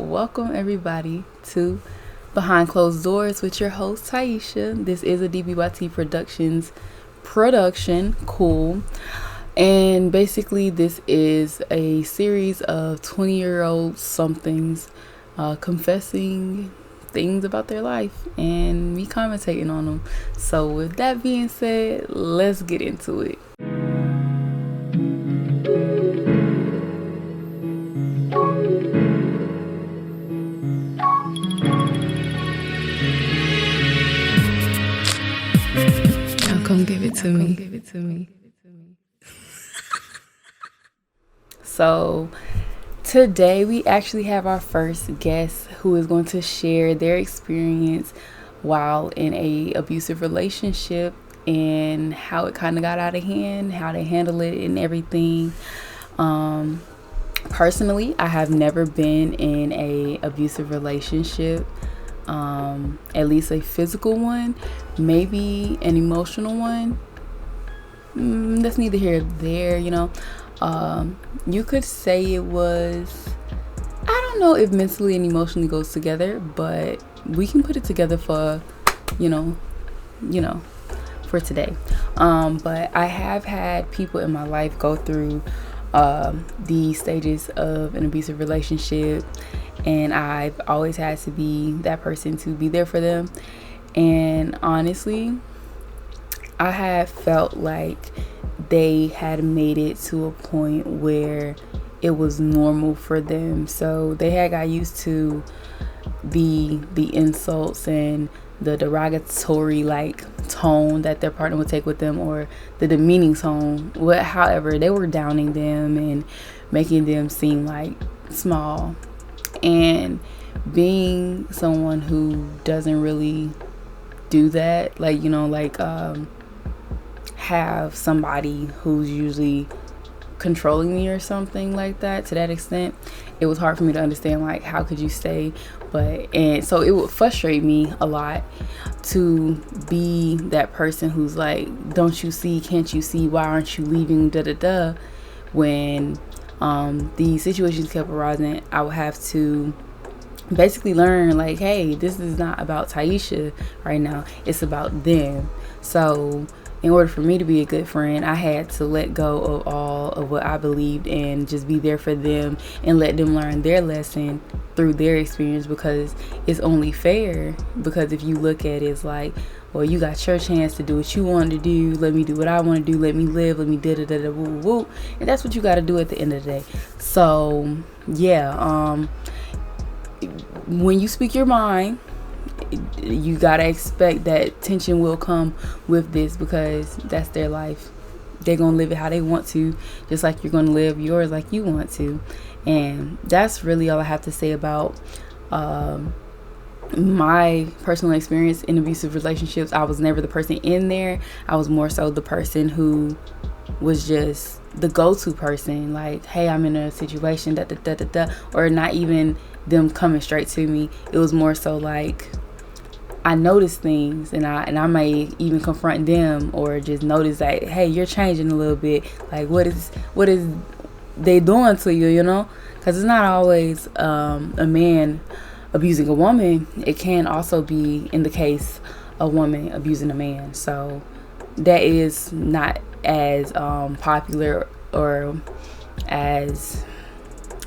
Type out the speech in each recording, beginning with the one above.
welcome everybody to Behind Closed Doors with your host Tyesha. This is a DBYT Productions production, cool. And basically this is a series of 20-year-old somethings confessing things about their life and me commentating on them. So with that being said, let's get into it. Come give it to me. So today we actually have our first guest who is going to share their experience while in a abusive relationship and how it kind of got out of hand, how they handle it and everything. Personally, I have never been in a abusive relationship. At least a physical one, maybe an emotional one. That's neither here nor there, you could say it was, I don't know if mentally and emotionally goes together, but we can put it together for, for today. But I have had people in my life go through the stages of an abusive relationship, and I've always had to be that person to be there for them. And honestly, I have felt like they had made it to a point where it was normal for them. So they had got used to the insults and the derogatory tone that their partner would take with them, or the demeaning tone. However, they were downing them and making them seem like small. And being someone who doesn't really do that, have somebody who's usually controlling me or something like that to that extent, it was hard for me to understand how could you stay. And so it would frustrate me a lot to be that person who's like, don't you see, can't you see, why aren't you leaving, when the situations kept arising. I would have to basically learn hey, this is not about Tyesha right now, it's about them. So in order for me to be a good friend, I had to let go of all of what I believed and just be there for them and let them learn their lesson through their experience, because it's only fair. Because if you look at it, it's well, you got your chance to do what you want to do, let me do what I want to do, let me live, let me da-da-da-da, woo-woo. And that's what you got to do at the end of the day. So yeah, when you speak your mind, you gotta expect that tension will come with this, because that's their life. They're gonna live it how they want to, just like you're gonna live yours like you want to. And that's really all I have to say about my personal experience in abusive relationships. I was never the person in there. I was more so the person who was just the go-to person, hey, I'm in a situation, or not even them coming straight to me. It was more so I notice things, and I may even confront them, or just notice hey, you're changing a little bit. What is they doing to you, because it's not always a man abusing a woman. It can also be, in the case, a woman abusing a man. So that is not as popular, or as,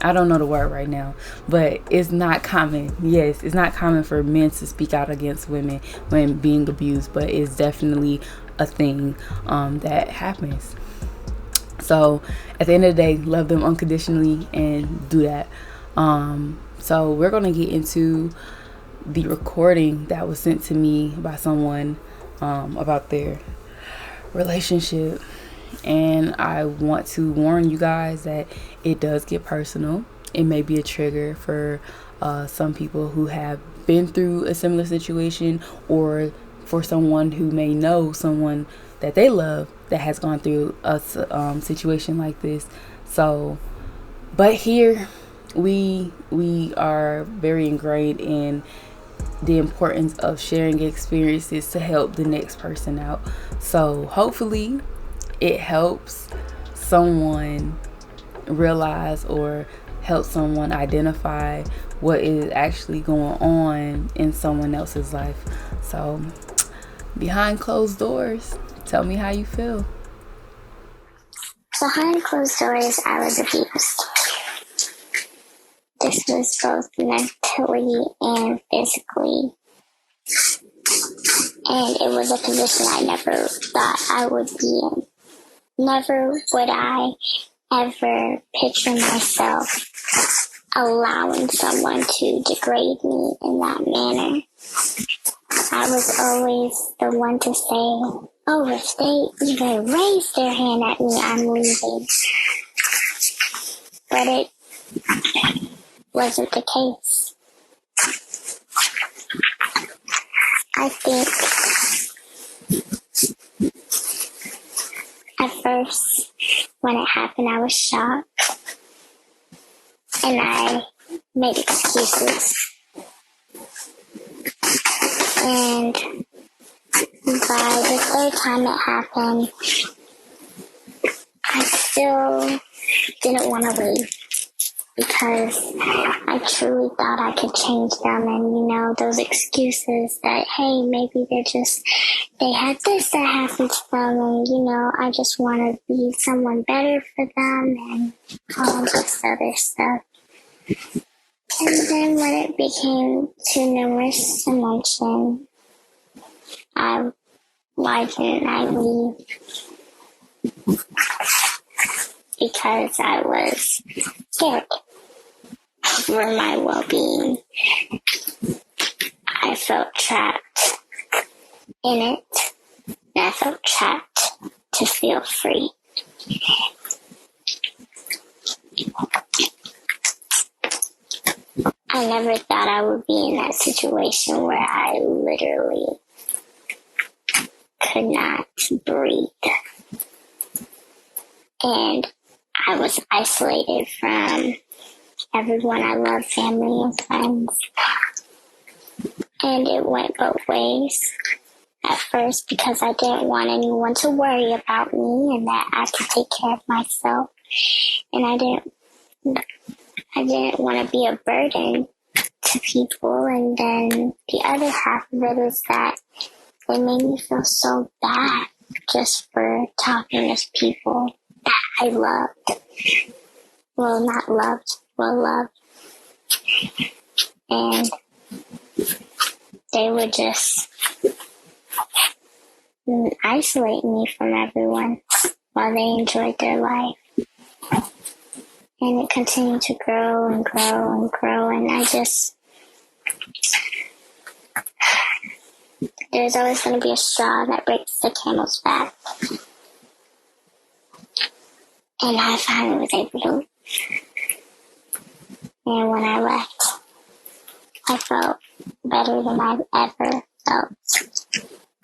I don't know the word right now, but it's not common. Yes, it's not common for men to speak out against women when being abused, but it's definitely a thing that happens. So at the end of the day, love them unconditionally and do that. So we're going to get into the recording that was sent to me by someone about their relationship. And I want to warn you guys that it does get personal. It may be a trigger for some people who have been through a similar situation, or for someone who may know someone that they love that has gone through a situation like this. So, but here we are very ingrained in the importance of sharing experiences to help the next person out. So hopefully it helps someone realize or help someone identify what is actually going on in someone else's life. So, behind closed doors, tell me how you feel. Behind closed doors, I was abused. This was both mentally and physically. And it was a position I never thought I would be in. Never would I ever picture myself allowing someone to degrade me in that manner. I was always the one to say, oh, if they even raise their hand at me, I'm leaving. But it wasn't the case. I think at first, when it happened, I was shocked. And I made excuses. And by the third time it happened, I still didn't want to leave because I truly thought I could change them. And, those excuses that, hey, maybe they had this that happened to them. And, I just want to be someone better for them and all this other stuff. And then when it became too numerous to mention, why didn't I leave? Because I was scared for my well-being. I felt trapped in it, and I felt trapped to feel free. I never thought I would be in that situation where I literally could not breathe. And I was isolated from everyone I love, family and friends. And it went both ways. At first, because I didn't want anyone to worry about me and that I could take care of myself. And I didn't want to be a burden to people. And then the other half of it is that they made me feel so bad just for talking to people that I loved. Well, not loved, well loved. And they would just isolate me from everyone while they enjoyed their life. And it continued to grow and grow and grow. And there's always going to be a straw that breaks the camel's back. And I finally was able to. And when I left, I felt better than I've ever felt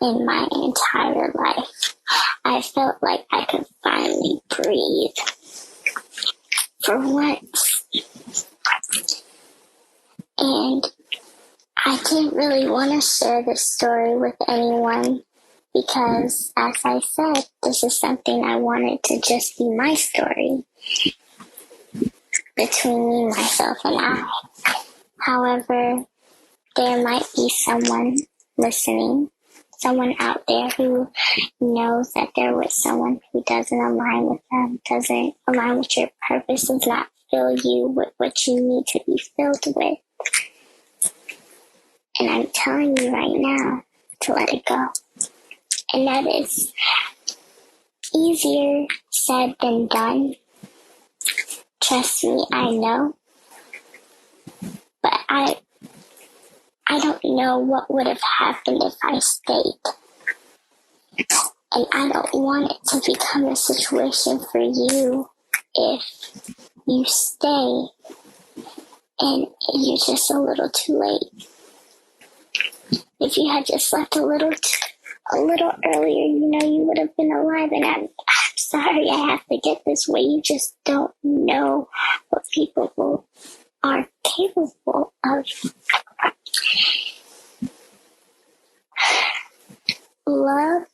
in my entire life. I felt like I could finally breathe for once. And I didn't really want to share this story with anyone because, as I said, this is something I wanted to just be my story between me, myself, and I. However, there might be someone listening, someone out there who knows that they're with someone who doesn't align with them, doesn't align with your purpose, does not fill you with what you need to be filled with. And I'm telling you right now to let it go. And that is easier said than done. Trust me, I know. But I don't know what would have happened if I stayed. And I don't want it to become a situation for you if you stay and you're just a little too late. If you had just left a little earlier, you would have been alive. And I'm sorry I have to get this way. You just don't know what people are capable of. Love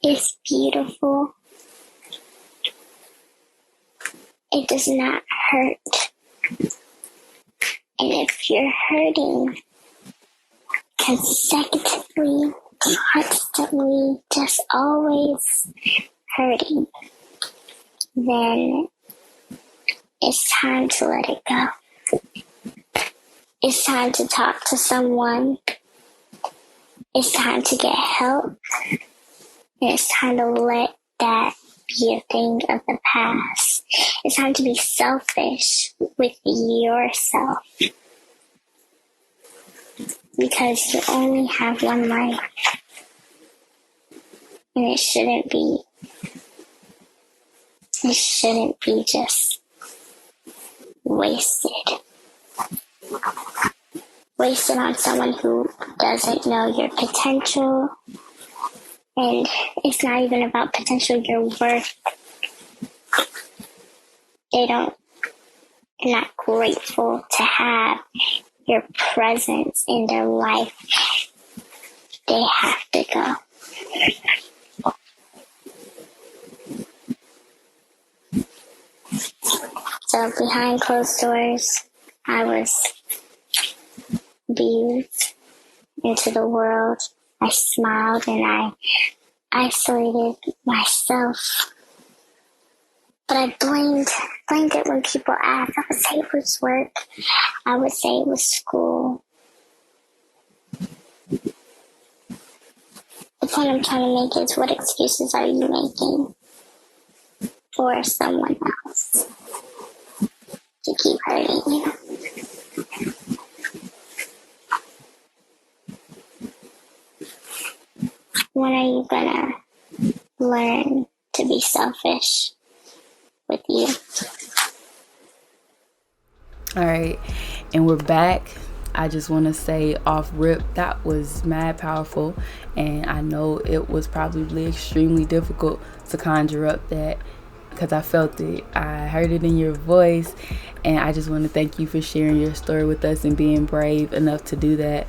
is beautiful. It does not hurt. And if you're hurting consecutively, constantly, just always hurting, then it's time to let it go. It's time to talk to someone. It's time to get help. And it's time to let that be a thing of the past. It's time to be selfish with yourself. Because you only have one life. And it shouldn't be just wasted. Wasted on someone who doesn't know your potential. And it's not even about potential, your worth. They're not grateful to have your presence in their life. They have to go. So behind closed doors, I was breathed into the world. I smiled and I isolated myself. But I blamed it when people asked. I would say it was work. I would say it was school. The point I'm trying to make is, what excuses are you making for someone else to keep hurting you? When are you gonna learn to be selfish with you? All right, and we're back. I just want to say off rip, that was mad powerful, and I know it was probably extremely difficult to conjure up that, because I felt it. I heard it in your voice, and I just want to thank you for sharing your story with us and being brave enough to do that.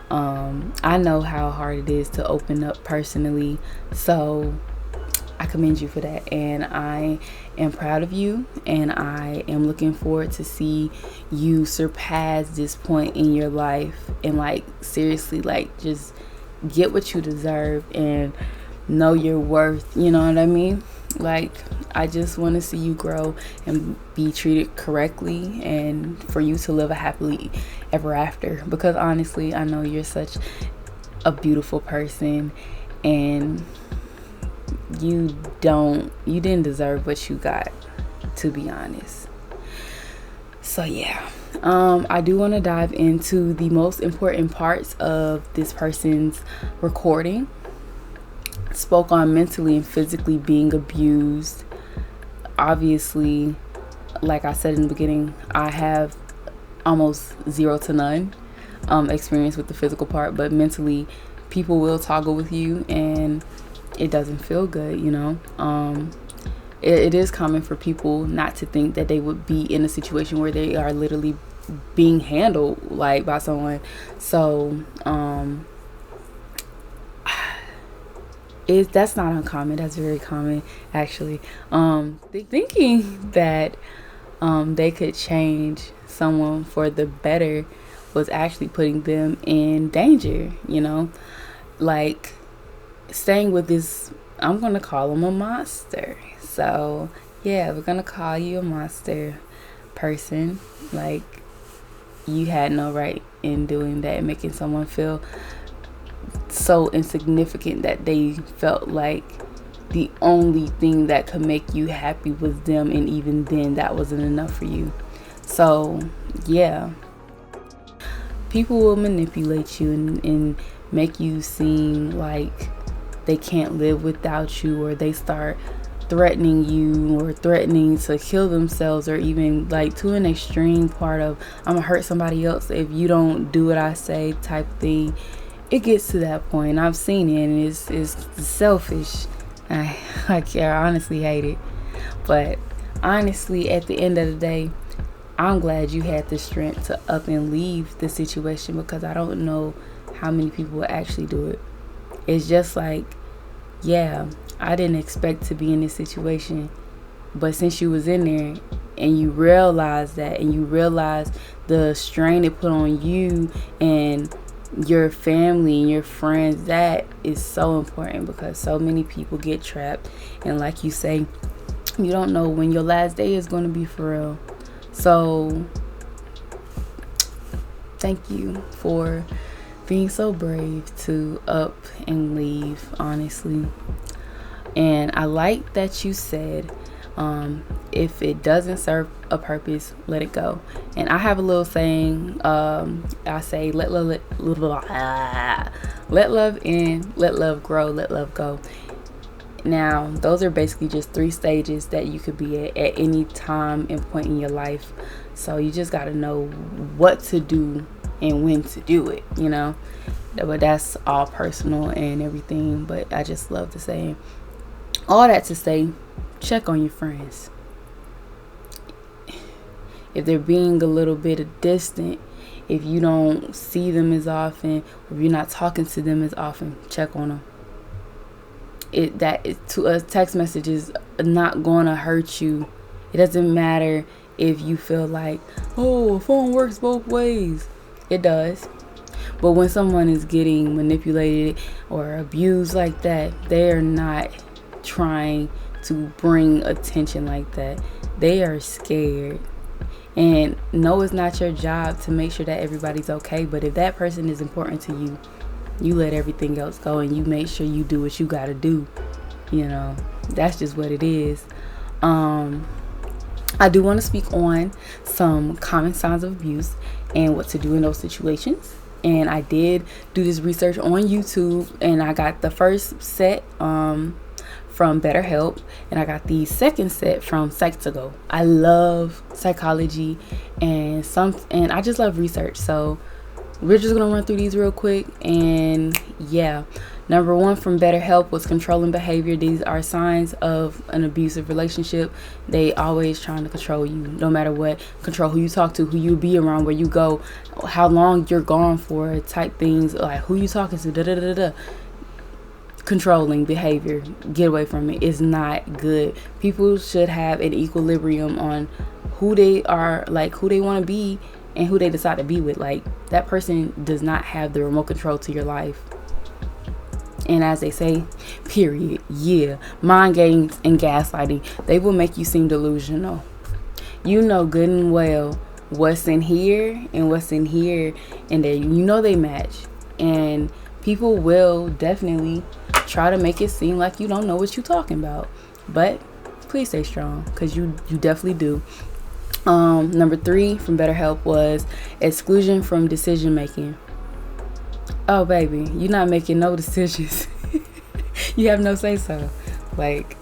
I know how hard it is to open up personally, so I commend you for that, and I am proud of you, and I am looking forward to see you surpass this point in your life and, like, seriously, like, just get what you deserve and know your worth, you know what I mean? Like, I just want to see you grow and be treated correctly, and for you to live a happily ever after, because honestly, I know you're such a beautiful person, and you didn't deserve what you got, to be honest. So yeah, I do want to dive into the most important parts of this person's recording. Spoke on mentally and physically being abused. Obviously, like I said in the beginning, I have almost 0 to none experience with the physical part, but mentally, people will toggle with you, and it doesn't feel good, you know. It is common for people not to think that they would be in a situation where they are literally being handled like by someone. So that's not uncommon. That's very common, actually. Thinking that they could change someone for the better was actually putting them in danger, you know. Like, staying with this, I'm gonna call him a monster. So yeah, we're gonna call you a monster person. Like, you had no right in doing that and making someone feel so insignificant that they felt like the only thing that could make you happy was them, and even then that wasn't enough for you. So yeah, people will manipulate you and make you seem like they can't live without you, or they start threatening you or threatening to kill themselves, or even like to an extreme part of, I'm gonna hurt somebody else if you don't do what I say type thing. It gets to that point. I've seen it, and it's selfish. I honestly hate it. But honestly, at the end of the day, I'm glad you had the strength to up and leave the situation, because I don't know how many people will actually do it. It's just like, yeah, I didn't expect to be in this situation, but since you was in there, and you realize that, and you realize the strain it put on you and your family and your friends, that is so important, because so many people get trapped. And like you say, you don't know when your last day is going to be, for real. So thank you for being so brave to up and leave, honestly. And I like that you said, if it doesn't serve a purpose, let it go. And I have a little saying, I say, let love in, let love grow, let love go. Now, those are basically just 3 stages that you could be at any time and point in your life. So you just got to know what to do and when to do it, you know. But that's all personal and everything. But I just love to say all that to say, check on your friends. If they're being a little bit distant, if you don't see them as often, or if you're not talking to them as often, check on them. To us, text messages are not gonna hurt you. It doesn't matter if you feel like, oh, a phone works both ways. It does. But when someone is getting manipulated or abused like that, they are not trying to bring attention like that. They are scared. And no, it's not your job to make sure that everybody's okay. But if that person is important to you, you let everything else go and you make sure you do what you gotta do. You know, that's just what it is. I do want to speak on some common signs of abuse and what to do in those situations. And I did do this research on YouTube, and I got the first set from BetterHelp, and I got the second set from Psych2Go. I love psychology and I just love research. So we're just gonna run through these real quick. And yeah, number 1 from BetterHelp was controlling behavior. These are signs of an abusive relationship. They always trying to control you, no matter what. Control who you talk to, who you be around, where you go, how long you're gone for, type things, like who you talking to, Controlling behavior, get away from it. It's not good. People should have an equilibrium on who they are, like who they want to be and who they decide to be with. Like, that person does not have the remote control to your life. And as they say, period. Yeah, mind games and gaslighting, they will make you seem delusional. You know good and well what's in here and what's in here, and they, you know, they match. And people will definitely try to make it seem like you don't know what you're talking about. But please stay strong, because you definitely do. Number 3 from BetterHelp was exclusion from decision making. Oh baby, you're not making no decisions. You have no say so. Like,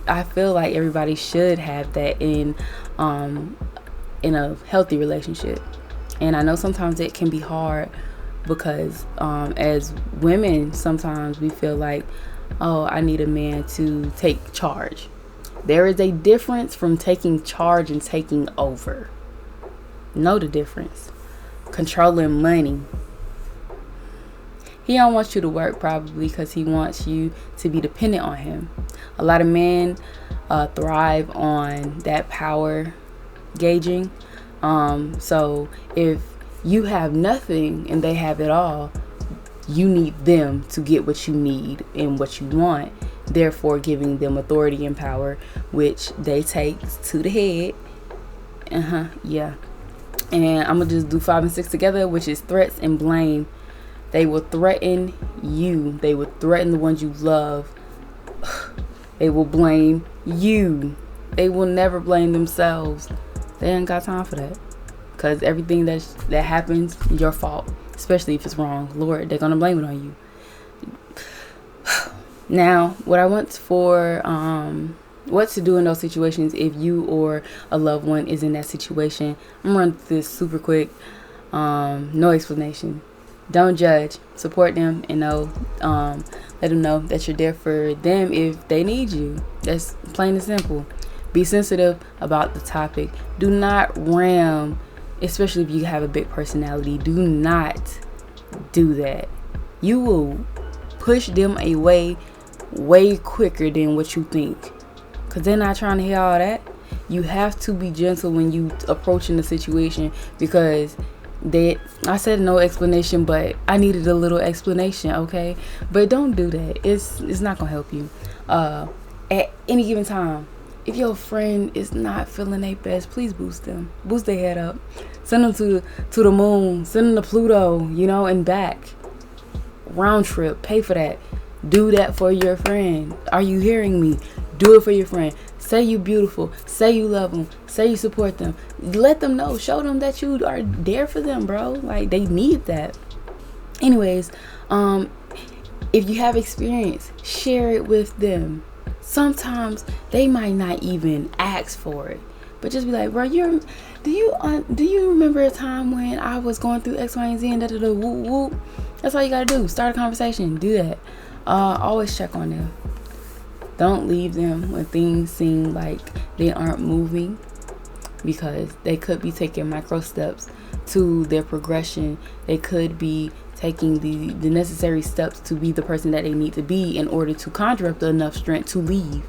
I feel like everybody should have that in a healthy relationship. And I know sometimes it can be hard, because as women, sometimes we feel like, oh, I need a man to take charge. There is a difference from taking charge and taking over. Know the difference. Controlling money. He don't want you to work, probably because he wants you to be dependent on him. A lot of men thrive on that power gauging. So if you have nothing and they have it all, you need them to get what you need and what you want, therefore giving them authority and power, which they take to the head. Yeah. And I'm gonna just do 5 and 6 together, which is threats and blame. They will threaten you. They will threaten the ones you love. They will blame you. They will never blame themselves. They ain't got time for that, because everything that happens, your fault, especially if it's wrong. Lord, they're gonna blame it on you. Now, what I want for what to do in those situations if you or a loved one is in that situation. I'm gonna run through this super quick. No explanation. Don't judge. Support them, and let them know that you're there for them if they need you. That's plain and simple. Be sensitive about the topic. Do not ram, especially if you have a big personality. Do not do that. You will push them away way quicker than what you think, because they're not trying to hear all that. You have to be gentle when you approaching the situation, because I said no explanation, but I needed a little explanation, okay? But don't do that. It's not gonna help you. At any given time, if your friend is not feeling their best, please boost them. Boost their head up. Send them to the moon. Send them to Pluto, and back. Round trip. Pay for that. Do that for your friend. Are you hearing me? Do it for your friend. Say you beautiful. Say you love them. Say you support them. Let them know. Show them that you are there for them, bro. Like, they need that. Anyways, if you have experience, share it with them. Sometimes they might not even ask for it, but just be like, bro, do you remember a time when I was going through X, Y, and Z and da whoop whoop? That's all you gotta do. Start a conversation. Do that. Always check on them. Don't leave them when things seem like they aren't moving, because they could be taking micro steps to their progression. They could be taking the necessary steps to be the person that they need to be in order to conjure up enough strength to leave.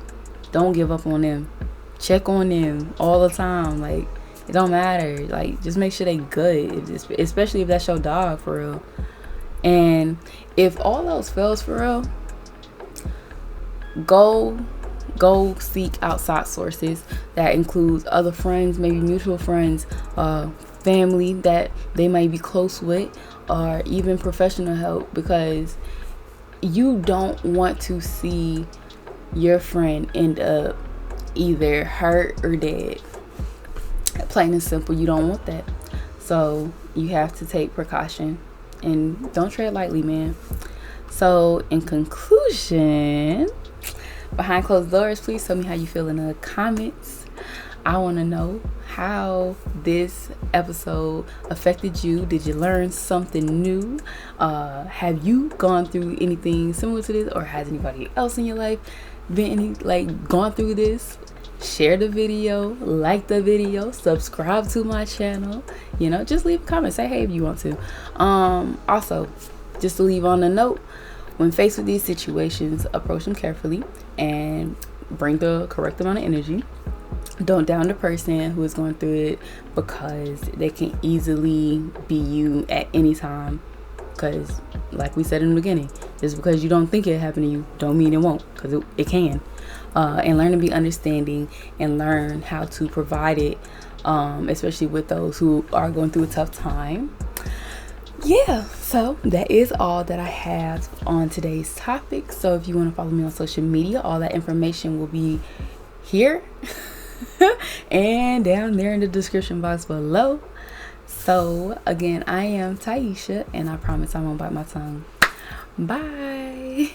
Don't give up on them. Check on them all the time. Like, it don't matter. Like, just make sure they good, especially if that's your dog, for real. And if all else fails, for real, go seek outside sources. That includes other friends, maybe mutual friends, family that they might be close with, or even professional help, because you don't want to see your friend end up either hurt or dead. Plain and simple, you don't want that. So you have to take precaution and don't tread lightly, man. So in conclusion, behind closed doors, please tell me how you feel in the comments. I want to know how this episode affected you. Did you learn something new? Have you gone through anything similar to this, or has anybody else in your life been gone through this? Share the video, like the video, subscribe to my channel. Just leave a comment. Say hey if you want to. Also, just to leave on a note, when faced with these situations, approach them carefully and bring the correct amount of energy. Don't down the person who is going through it, because they can easily be you at any time. Because, like we said in the beginning, just because you don't think it happened to you, don't mean it won't, because it can. And learn to be understanding and learn how to provide it, especially with those who are going through a tough time. Yeah, so that is all that I have on today's topic. So if you want to follow me on social media, all that information will be here and down there in the description box below. So again, I am Tyesha, and I promise I won't bite my tongue. Bye.